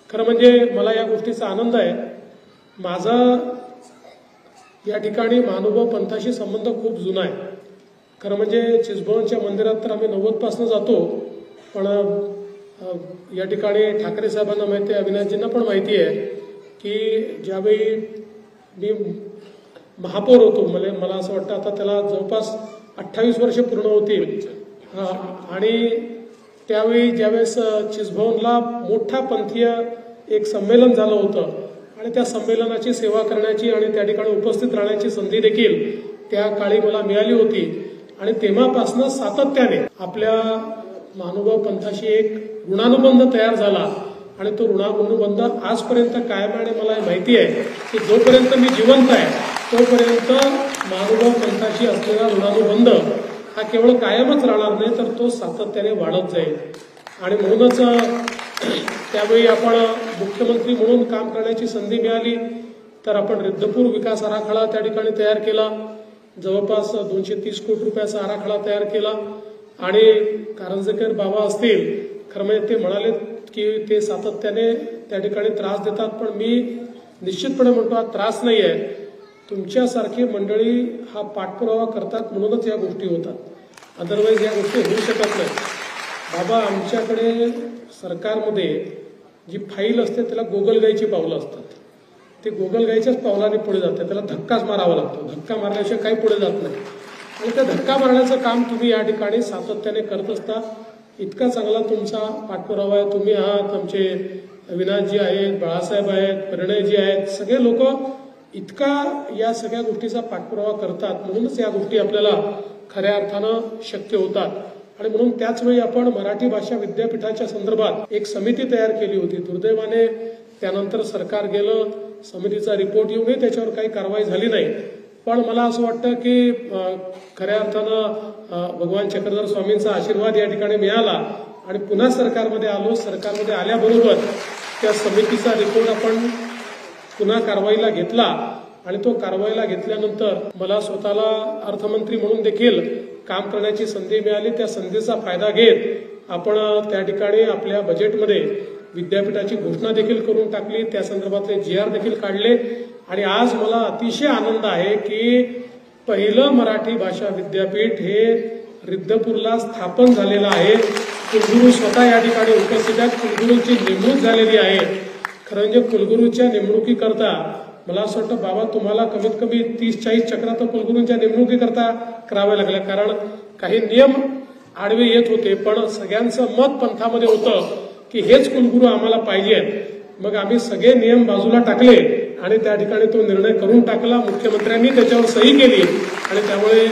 खरं म्हणजे मला या गोष्टीचा आनंद आहे। माझा या ठिकाणी महानुभाव पंथाशी संबंध खूप जुना आहे। खरं म्हणजे चिचबळूणच्या मंदिरात तर आम्ही 90 पासून जातो, पण या ठिकाणी ठाकरे साहेबांना माहिती आहे, अविनाशजींना पण माहिती आहे की ज्यावेळी मी महापौर होतो, मला असं वाटतं आता त्याला जवळपास 28 वर्ष पूर्ण होतील, आणि त्यावेळी ज्यावेळेस चिचबळूणला मोठा पंथीय एक संमेलन झालं होतं आणि त्या संमेलनाची सेवा करण्याची आणि त्या ठिकाणी उपस्थित राहण्याची संधी देखील त्या काळी मला मिळाली होती। आणि तेव्हापासून सातत्याने आपल्या महानुभाव पंथाशी एक ऋणानुबंध तयार झाला आणि तो ऋणानुबंध आजपर्यंत कायम आहे। आणि मला माहिती आहे की जोपर्यंत मी जिवंत आहे तोपर्यंत महानुभाव पंथाशी असलेला ऋणानुबंध हा केवळ कायमच राहणार नाही, तर तो सातत्याने वाढत जाईल। आणि म्हणूनच त्यावेळी आपण मुख्यमंत्री म्हणून काम करण्याची संधी मिळाली, तर आपण रिद्धपूर विकास आराखडा त्या ठिकाणी तयार केला, जवळपास 230 कोटी रुपयाचा आराखडा तयार केला। आणि कारंजेकर बाबा असतील, खरं म्हणजे ते म्हणाले की ते सातत्याने त्या ठिकाणी त्रास देतात, पण मी निश्चितपणे म्हणतो हा त्रास नाही आहे, तुमच्यासारखी मंडळी हा पाठपुरावा करतात म्हणूनच या गोष्टी होतात, अदरवाईज या गोष्टी होऊ शकत नाही। बाबा, आमच्याकडे सरकारमध्ये जी फाईल असते त्याला गोगलगाईची पावलं असतात, ते गोगलगाईच्याच पावलाने पुढे जाते, त्याला धक्काच मारावा लागतो, धक्का मारल्याशिवाय काही पुढे जात नाही। आणि त्या धक्का मारण्याचं काम तुम्ही या ठिकाणी सातत्याने करत असता, इतका चांगला तुमचा पाठपुरावा आहे। तुम्ही आहात, आमचे अविनाशजी आहेत, बाळासाहेब आहेत, परिणयजी आहेत, सगळे लोक इतका या सगळ्या गोष्टीचा पाठपुरावा करतात, म्हणूनच या गोष्टी आपल्याला खऱ्या अर्थानं शक्य होतात। आणि म्हणून त्याच वेळी आपण मराठी भाषा विद्यापीठाच्या संदर्भात एक समिती तयार केली होती। दुर्दैवाने त्यानंतर सरकार गेलं, समितीचा रिपोर्ट येऊनही त्याच्यावर काही कारवाई झाली नाही। पण मला असं वाटतं की खऱ्या अर्थानं भगवान चक्रधर स्वामींचा आशीर्वाद या ठिकाणी मिळाला आणि पुन्हा सरकारमध्ये आलो। सरकारमध्ये आल्याबरोबर त्या समितीचा रिपोर्ट आपण पुन्हा कारवाईला घेतला आणि तो कारवाईला घेतल्यानंतर मला स्वतःला अर्थमंत्री म्हणून देखील काम करण्याची संधी मिळाली। त्या संधीचा फायदा घेत आपण त्या ठिकाणी आपल्या बजेटमध्ये विद्यापीठाची घोषणा देखील करून टाकली, त्या संदर्भातले GR देखील काढले। आणि आज मला अतिशय आनंद आहे की पहिलं मराठी भाषा विद्यापीठ हे रिद्धपूरला स्थापन झालेलं आहे। कुलगुरू स्वतः या ठिकाणी उपस्थित आहेत, कुलगुरूंची नेमणूक झालेली आहे। खरं म्हणजे कुलगुरूच्या नेमणुकीकरता मला असं वाटतं बाबा तुम्हाला कमीत कमी 30-40 चक्रा तर कुलगुरूंच्या नेमणुकीकरता कराव्या लागल्या, कारण काही नियम आडवे येत होते, पण सगळ्यांचं मत पंथामध्ये होतं की हेच कुलगुरू आम्हाला पाहिजेत। मग आम्ही सगळे नियम बाजूला टाकले आणि त्या ठिकाणी तो निर्णय करून टाकला, मुख्यमंत्र्यांनी त्याच्यावर सही केली आणि त्यामुळे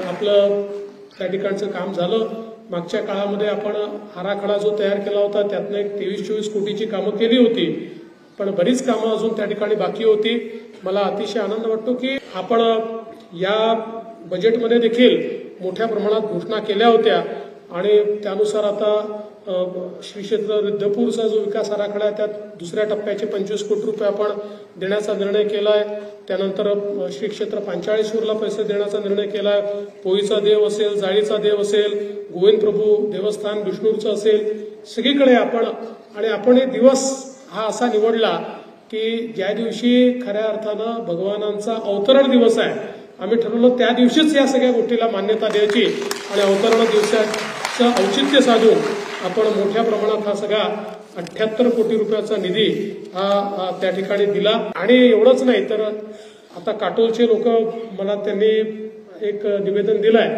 आपलं त्या ठिकाणचं काम झालं। मागच्या काळामध्ये आपण आराखडा जो तयार केला होता त्यातनं एक 23-24 कोटीची कामं केली होती, पण बरीच कामं अजून त्या ठिकाणी बाकी होती। मला अतिशय आनंद वाटतो की आपण या बजेटमध्ये देखील मोठ्या प्रमाणात घोषणा केल्या होत्या आणि त्यानुसार आता श्री क्षेत्र रिद्धपूरचा जो विकास आराखडा आहे त्यात दुसऱ्या टप्प्याचे 25 कोटी रुपये आपण देण्याचा निर्णय केलाय। त्यानंतर श्री क्षेत्र पांचाळेश्वरला पैसे देण्याचा निर्णय केलाय। पोईचा देव असेल, जाळीचा देव असेल, गोविंद प्रभू देवस्थान बिष्णूरचं असेल, सगळीकडे आपण एक दिवस हा असा निवडला की ज्या दिवशी खऱ्या अर्थानं भगवानांचा अवतरण दिवस आहे, आम्ही ठरवलं त्या दिवशीच या सगळ्या गोष्टीला मान्यता द्यायची आणि अवतरण दिवसाचं औचित्य साधून आपण मोठ्या प्रमाणात हा सगळा 78 कोटी रुपयाचा निधी हा त्या ठिकाणी दिला। आणि एवढंच नाही तर आता काटोलचे लोक मला त्यांनी एक निवेदन दिलंय,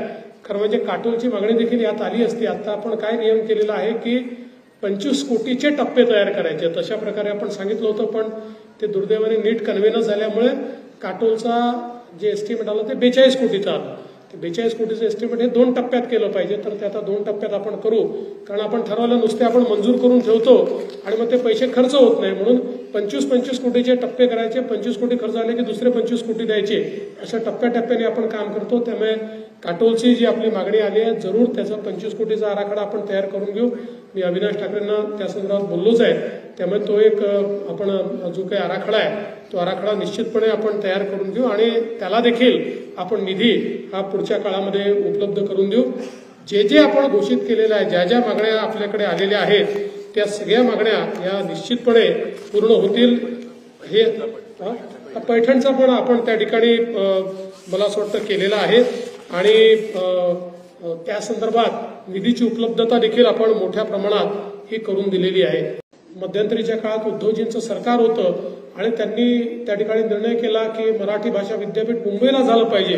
खरं म्हणजे काटोलची मागणी देखील यात आली असती। आता आपण काय नियम केलेला आहे की 25 कोटीचे टप्पे तयार करायचे, तशा प्रकारे आपण सांगितलं होतं, पण ते दुर्दैवाने नीट कन्व्हे न झाल्यामुळे काटोलचा जे एस्टिमेट आलं ते 42 कोटीचं आलं। ते 42 कोटीचं एस्टिमेट हे 2 टप्प्यात केलं पाहिजे, तर ते आता 2 टप्प्यात आपण करू, कारण आपण ठरवलं नुसते आपण मंजूर करून ठेवतो आणि मग ते पैसे खर्च होत नाही, म्हणून 25-25 कोटीचे टप्पे करायचे, 25 कोटी खर्च आले की दुसरे 25 कोटी द्यायचे, अशा टप्प्याटप्प्याने आपण काम करतो। त्यामुळे काटोलची जी आपली मागणी आली आहे जरूर त्याचा 25 कोटीचा आराखडा आपण तयार करून घेऊ। मी अविनाश ठाकरेंना त्या संदर्भात बोललोच आहे, त्यामुळे तो एक आपण जो काही आराखडा आहे तो आराखडा निश्चितपणे आपण तयार करून घेऊ आणि त्याला देखील आपण निधी हा पुढच्या काळामध्ये उपलब्ध करून देऊ। जे आपण घोषित केलेलं आहे, ज्या मागण्या आपल्याकडे आलेल्या आहेत त्या सगळ्या मागण्या या निश्चितपणे पूर्ण होतील। हे पैठणचा पण आपण त्या ठिकाणी मला असं वाटतं केलेला आहे आणि त्या संदर्भात निधीची उपलब्धता देखील आपण मोठ्या प्रमाणात ही करून दिलेली आहे। मध्यंतरीच्या काळात उद्धवजींचं सरकार होतं आणि त्यांनी त्या ठिकाणी निर्णय केला की मराठी भाषा विद्यापीठ मुंबईला झालं पाहिजे।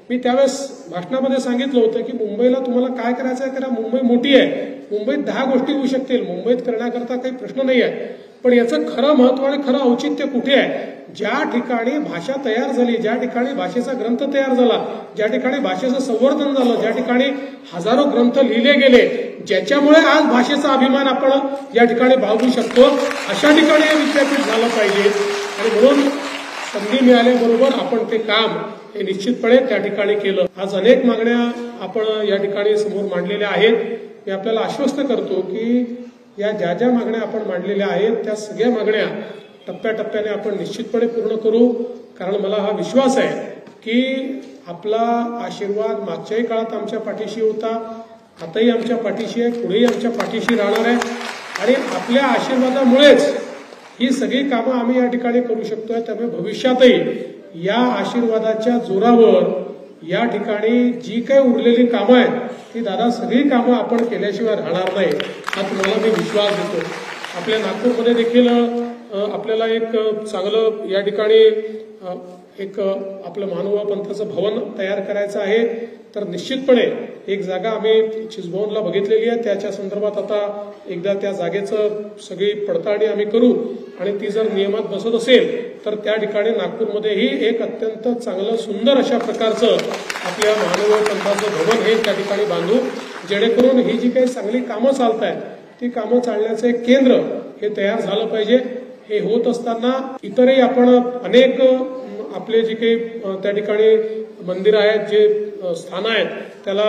मी त्यावेळेस भाषणामध्ये सांगितलं होतं की मुंबईला तुम्हाला काय करायचं आहे करा, मुंबई मोठी आहे, मुंबईत 10 गोष्टी होऊ शकतील, मुंबईत करण्याकरता काही प्रश्न नाही आहे, पण याचं खरं महत्व आणि खरं औचित्य कुठे आहे? ज्या ठिकाणी भाषा तयार झाली, ज्या ठिकाणी भाषेचा ग्रंथ तयार झाला, ज्या ठिकाणी भाषेचं संवर्धन झालं, ज्या ठिकाणी हजारो ग्रंथ लिहिले गेले, ज्याच्यामुळे आज भाषेचा अभिमान आपण या ठिकाणी बाळगू शकतो, अशा ठिकाणी हे विद्यापीठ झालं पाहिजे। आणि म्हणून संधी मिळाल्याबरोबर आपण ते काम हे निश्चितपणे त्या ठिकाणी केलं। आज अनेक मागण्या आपण या ठिकाणी समोर मांडलेल्या आहेत। मी आपल्याला आश्वस्त करतो की या ज्या ज्या मागण्या आपण मांडलेल्या आहेत त्या सगळ्या मागण्या टप्प्याटप्प्याने आपण निश्चितपणे पूर्ण करू, कारण मला हा विश्वास आहे की आपला आशीर्वाद मागच्याही काळात आमच्या पाठीशी होता, आताही आमच्या पाठीशी आहे, पुढेही आमच्या पाठीशी राहणार आहे आणि आपल्या आशीर्वादामुळेच ही सगळी कामं आम्ही या ठिकाणी करू शकतोय। त्यामुळे भविष्यातही या आशीर्वादाच्या जोरावर या ठिकाणी जी काही उरलेली कामं आहेत ती दादा सगळी कामं आपण केल्याशिवाय राहणार नाही, हा तुम्हाला मी विश्वास देतो। आपल्या नागपूरमध्ये देखील आपल्याला एक चांगलं या ठिकाणी एक आपलं महानुभाव पंथाचं भवन तयार करायचं आहे, तर निश्चितपणे एक जागा आम्ही चिचभवनला बघितलेली आहे। त्याच्या संदर्भात आता एकदा त्या जागेचं सगळी पडताळणी आम्ही करू आणि ती जर नियमात बसत असेल तर त्या ठिकाणी नागपूरमध्येही एक अत्यंत चांगलं सुंदर अशा प्रकारचं आपल्या महानुभाव पंथाचं भवन हे त्या ठिकाणी बांधू, जेणेकरून ही जी काही चांगली कामं चालत आहेत ती कामं चालण्याचं एक केंद्र हे तयार झालं पाहिजे। हे होत असताना इतरही आपण अनेक आपले जे काही त्या ठिकाणी मंदिर आहेत, जे स्थानं आहेत, त्याला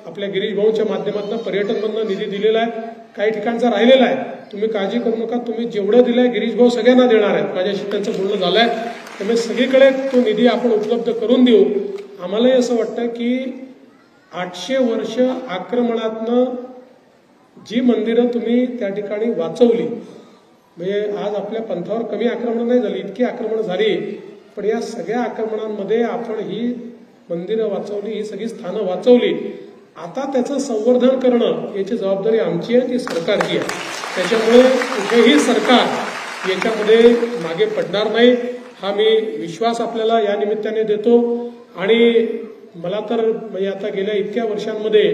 आपल्या गिरीश भाऊंच्या माध्यमातून पर्यटनमधून निधी दिलेला आहे, काही ठिकाणचा राहिलेला आहे। तुम्ही काळजी करू नका, तुम्ही जेवढं दिलंय गिरीश भाऊ सगळ्यांना देणार आहेत, माझ्याशी त्यांचं बोलणं झालंय, त्यामुळे सगळीकडे तो निधी आपण उपलब्ध करून देऊ। आम्हालाही असं वाटतं की 800 वर्ष आक्रमणातनं जी मंदिरं तुम्ही त्या ठिकाणी वाचवली, म्हणजे आज आपल्या पंथावर कमी आक्रमण नाही झाली, इतकी आक्रमण झाली, पण या सगळ्या आक्रमणांमध्ये आपण ही मंदिरं वाचवली, ही सगळी स्थानं वाचवली। आता त्याचं संवर्धन करणं याची जबाबदारी आमची आहे, ती सरकारची आहे। त्याच्यामुळे कुठेही सरकार याच्यामध्ये मागे पडणार नाही, हा मी विश्वास आपल्याला या निमित्ताने देतो। आणि मला तर म्हणजे आता गेल्या इतक्या वर्षांमध्ये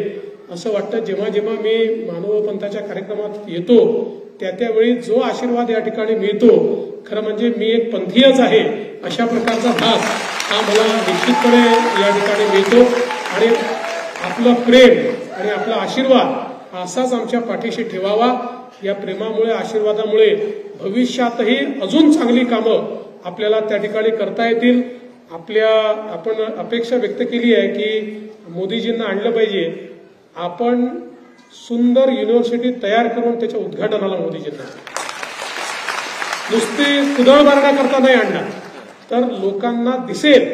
असं वाटतं, जेव्हा जेव्हा मी महानुभाव पंथाच्या कार्यक्रमात येतो त्यावेळी जो आशीर्वाद या ठिकाणी मिळतो, खरं म्हणजे मी एक पंथीयच आहे अशा प्रकारचा भाग हा मला निश्चितपणे या ठिकाणी मिळतो। आणि आपलं प्रेम आणि आपला आशीर्वाद असाच आमच्या पाठीशी ठेवावा। या प्रेमामुळे, आशीर्वादामुळे भविष्यातही अजून चांगली कामं आपल्याला त्या ठिकाणी करता येतील। आपण अपेक्षा व्यक्त केली आहे की मोदीजींना आणलं पाहिजे, आपण सुंदर युनिव्हर्सिटी तयार करून त्याच्या उद्घाटनाला मोदीजींना, नुसती कुदळ मारण्याकरता नाही आणणार, तर लोकांना दिसेल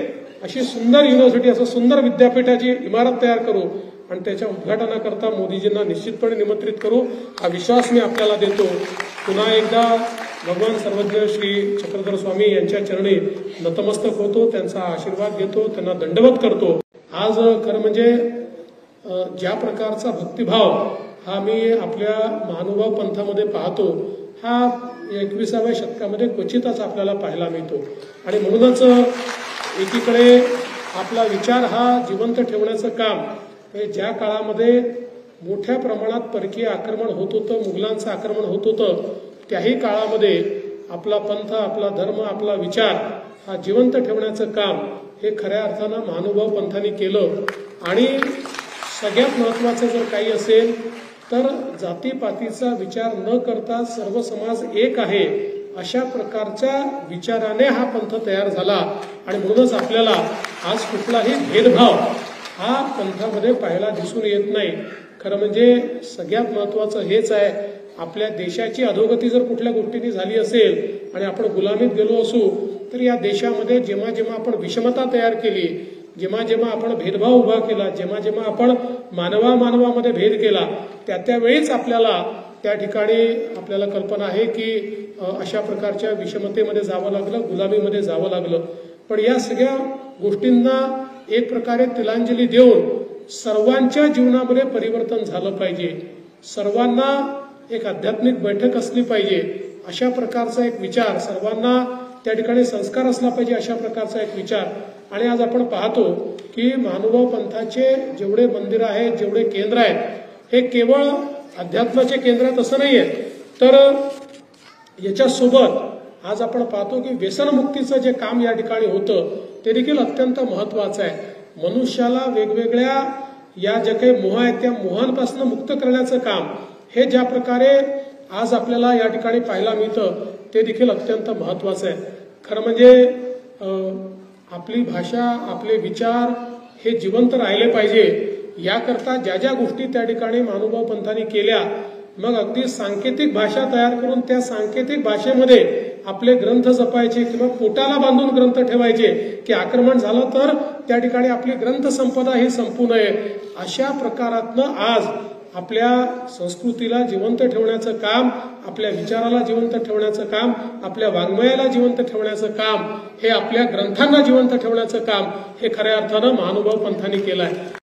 अशी सुंदर युनिव्हर्सिटी, असं सुंदर विद्यापीठाची इमारत तयार करू आणि त्याच्या उद्घाटनाकरता मोदीजींना निश्चितपणे निमंत्रित करू, हा विश्वास मी आपल्याला देतो। पुन्हा एकदा भगवान सर्वज्ञ श्री चक्रधर स्वामी यांच्या चरणी नतमस्तक होतो, त्यांचा आशीर्वाद घेतो, त्यांना दंडवत करतो। आज खरं म्हणजे ज्या प्रकारचा भक्तिभाव हा मी आपल्या महानुभाव पंथामध्ये पाहतो, हा 21व्या शतकामध्ये क्वचितच आपल्याला पाहायला मिळतो। आणि म्हणूनच एकीकडे आपला विचार हा जिवंत ठेवण्याचं काम, ज्या काळामध्ये मोठ्या प्रमाणात परकीय आक्रमण होत होतं, मुघलांचं आक्रमण होत होतं, त्याही काळामध्ये आपला पंथ, आपला धर्म, आपला विचार हा जिवंत ठेवण्याचं काम हे खऱ्या अर्थानं महानुभाव पंथाने केलं। आणि सगळ्यात महत्त्वाचं जर काही असेल तर जातीपातीचा विचार न करता सर्व समाज एक आहे अशा प्रकारच्या विचाराने हा पंथ तयार झाला। आणि म्हणूनच आपल्याला आज कुठलाही भेदभाव हा पंथामध्ये पाहायला दिसून येत नाही। खरं म्हणजे सगळ्यात महत्त्वाचं हेच आहे, आपल्या देशाची अधोगती जर कुठल्या गोष्टींनी झाली असेल आणि आपण गुलामीत गेलो असू, तर या देशामध्ये जेव्हा जेव्हा आपण विषमता तयार केली, जेव्हा जेव्हा आपण भेदभाव उभा केला, जेव्हा जेव्हा आपण मानवामध्ये भेद केला, त्यावेळीच आपल्याला त्या ठिकाणी आपल्याला कल्पना आहे की अशा प्रकारच्या विषमतेमध्ये जावं लागलं, गुलामीमध्ये जावं लागलं. पण या सगळ्या गोष्टींना एक प्रकारे तिलांजली देऊन सर्वांच्या जीवनामध्ये परिवर्तन झालं पाहिजे, सर्वांना एक आध्यात्मिक बैठक असली पाहिजे अशा प्रकारचा एक विचार, सर्वांना त्या ठिकाणी संस्कार असला पाहिजे अशा प्रकारचा एक विचार. आणि आज आपण पाहतो की महानुभाव पंथाचे जेवढे मंदिर आहेत, जेवढे केंद्र आहेत, हे केवळ अध्यात्माचे केंद्र आहेत असं नाहीये, तर याच्यासोबत आज आपण पाहतो की व्यसनमुक्तीचं जे काम या ठिकाणी होतं ते देखील अत्यंत महत्वाचं आहे. मनुष्याला वेगवेगळ्या या ज्या काही मोह आहेत त्या मोहांपासून मुक्त करण्याचं काम हे ज्या प्रकारे आज आपल्याला या ठिकाणी पाहायला मिळतं ते देखील अत्यंत महत्वाचं आहे. खरं म्हणजे आपली भाषा, आपले विचार हे जिवंत राहिले पाहिजे याकरता ज्या ज्या गोष्टी त्या ठिकाणी महानुभाव पंथांनी केल्या, मग अगदी सांकेतिक भाषा तयार करून त्या सांकेतिक भाषेमध्ये आपले ग्रंथ जपायचे किंवा पोटाला बांधून ग्रंथ ठेवायचे की आक्रमण झालं तर त्या ठिकाणी आपली ग्रंथ संपदा ही संपू नये. अशा प्रकारातनं आज आपल्या संस्कृतीला जिवंत ठेवण्याचं काम, आपल्या विचाराला जिवंत ठेवण्याचं काम, आपल्या वाङ्मयाला जिवंत ठेवण्याचं काम, हे आपल्या ग्रंथांना जिवंत ठेवण्याचं काम हे खऱ्या अर्थानं महानुभाव पंथांनी केलं आहे.